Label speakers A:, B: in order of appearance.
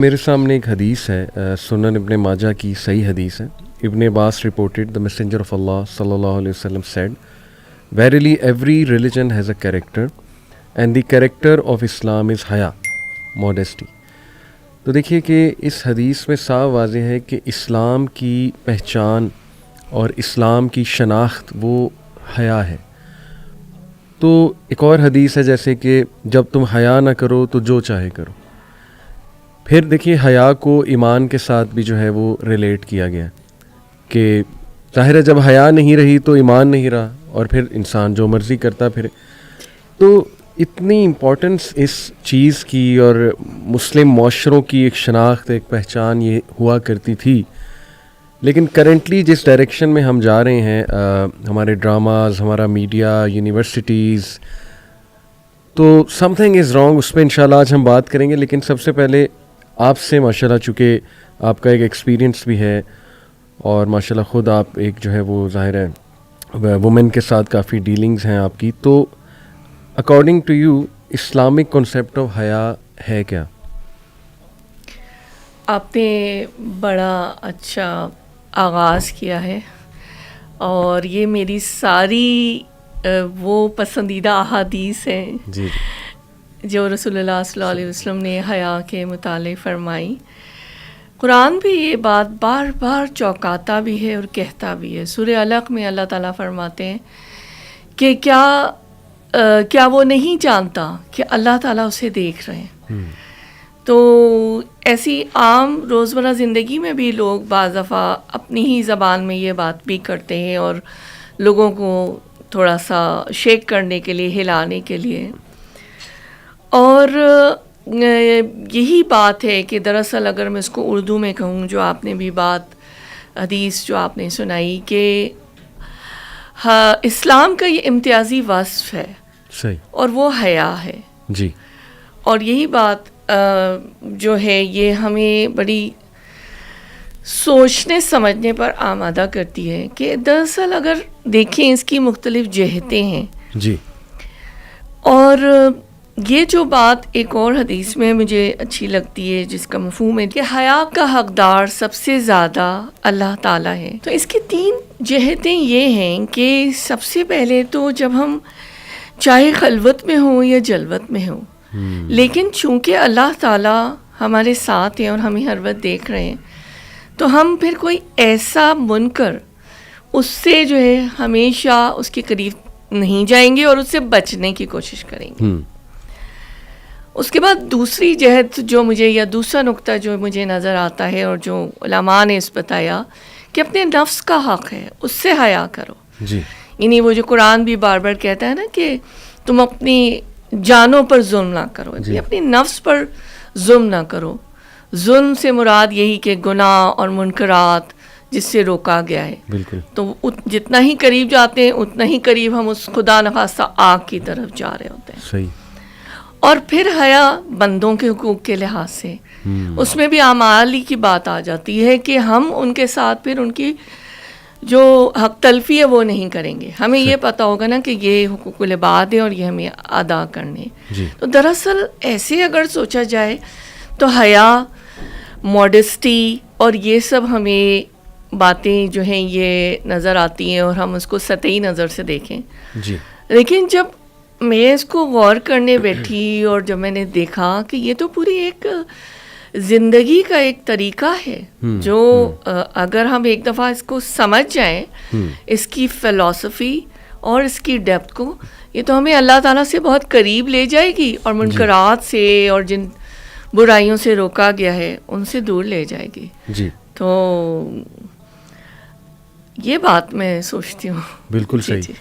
A: میرے سامنے ایک حدیث ہے، سنن ابن ماجہ کی صحیح حدیث ہے. ابن عباس reported the messenger of Allah sallallahu alaihi wasallam said, verily every religion has a character and the character of Islam is حیا، modesty. تو دیکھیے کہ اس حدیث میں صاف واضح ہے کہ اسلام کی پہچان اور اسلام کی شناخت وہ حیا ہے. تو ایک اور حدیث ہے جیسے کہ جب تم حیا نہ کرو تو جو چاہے کرو. پھر دیکھیے حیا کو ایمان کے ساتھ بھی جو ہے وہ ریلیٹ کیا گیا کہ ظاہر ہے جب حیا نہیں رہی تو ایمان نہیں رہا اور پھر انسان جو مرضی کرتا پھر. تو اتنی امپورٹنس اس چیز کی اور مسلم معاشروں کی ایک شناخت ایک پہچان یہ ہوا کرتی تھی. لیکن کرنٹلی جس ڈائریکشن میں ہم جا رہے ہیں، ہمارے ڈراماز، ہمارا میڈیا، یونیورسٹیز، تو سم تھنگ از رانگ. اس پہ انشاءاللہ آج ہم بات کریں گے. لیکن سب سے پہلے آپ سے ماشاءاللہ چونکہ آپ کا ایک ایکسپیرینس بھی ہے اور ماشاءاللہ خود آپ ایک جو ہے وہ ظاہر ہے وومن کے ساتھ کافی ڈیلنگز ہیں آپ کی، تو according to you Islamic concept of حیا ہے کیا؟
B: آپ نے بڑا اچھا آغاز کیا ہے اور یہ میری ساری وہ پسندیدہ احادیث ہیں
A: جی
B: جو رسول اللہ صلی اللہ علیہ وسلم نے حیا کے متعلق فرمائی. قرآن بھی یہ بات بار بار چوکاتا بھی ہے اور کہتا بھی ہے. سورہ علق میں اللہ تعالیٰ فرماتے ہیں کہ کیا وہ نہیں جانتا کہ اللہ تعالیٰ اسے دیکھ رہے ہیں. تو ایسی عام روزمرہ زندگی میں بھی لوگ بعض دفعہ اپنی ہی زبان میں یہ بات بھی کرتے ہیں اور لوگوں کو تھوڑا سا شیک کرنے کے لیے، ہلانے کے لیے. اور یہی بات ہے کہ دراصل اگر میں اس کو اردو میں کہوں، جو آپ نے بھی بات حدیث جو آپ نے سنائی کہ اسلام کا یہ امتیازی وصف ہے
A: صحیح،
B: اور وہ حیا ہے.
A: جی.
B: اور یہی بات جو ہے یہ ہمیں بڑی سوچنے سمجھنے پر آمادہ کرتی ہے کہ دراصل اگر دیکھیں اس کی مختلف جہتیں ہیں.
A: جی.
B: اور یہ جو بات ایک اور حدیث میں مجھے اچھی لگتی ہے جس کا مفہوم ہے کہ حیا کا حقدار سب سے زیادہ اللہ تعالیٰ ہے. تو اس کی 3 جہتیں یہ ہیں کہ سب سے پہلے تو جب ہم چاہے خلوت میں ہوں یا جلوت میں ہوں، لیکن چونکہ اللہ تعالیٰ ہمارے ساتھ ہیں اور ہمیں ہر وقت دیکھ رہے ہیں، تو ہم پھر کوئی ایسا منکر اس سے جو ہے ہمیشہ اس کے قریب نہیں جائیں گے اور اس سے بچنے کی کوشش کریں گے. اس کے بعد دوسری جہت جو مجھے یا دوسرا نقطہ جو مجھے نظر آتا ہے اور جو علماء نے اس بتایا کہ اپنے نفس کا حق ہے اس سے حیا کرو.
A: جی.
B: یعنی وہ جو قرآن بھی بار بار کہتا ہے نا کہ تم اپنی جانوں پر ظلم نہ کرو،
A: جی.
B: اپنی نفس پر ظلم نہ کرو. ظلم سے مراد یہی کہ گناہ اور منکرات جس سے روکا گیا ہے.
A: بالکل.
B: تو جتنا ہی قریب جاتے ہیں اتنا ہی قریب ہم اس خدا نخواستہ آگ کی طرف جا رہے ہوتے ہیں.
A: صحیح.
B: اور پھر حیا بندوں کے حقوق کے لحاظ سے اس میں بھی اعمال کی بات آ جاتی ہے کہ ہم ان کے ساتھ پھر ان کی جو حق تلفی ہے وہ نہیں کریں گے. ہمیں یہ پتہ ہوگا نا کہ یہ حقوق العباد ہے اور یہ ہمیں ادا کرنے. تو دراصل ایسے اگر سوچا جائے تو حیا، موڈسٹی اور یہ سب ہمیں باتیں جو ہیں یہ نظر آتی ہیں اور ہم اس کو سطحی نظر سے دیکھیں.
A: جی.
B: لیکن جب میں اس کو غور کرنے بیٹھی اور جب میں نے دیکھا کہ یہ تو پوری ایک زندگی کا ایک طریقہ ہے جو اگر ہم ایک دفعہ اس کو سمجھ جائیں، اس کی فلسفی اور اس کی ڈیپتھ کو، یہ تو ہمیں اللہ تعالیٰ سے بہت قریب لے جائے گی اور منکرات سے اور جن برائیوں سے روکا گیا ہے ان سے دور لے جائے گی.
A: جی.
B: تو یہ بات میں سوچتی ہوں.
A: بالکل صحیح.
B: جی.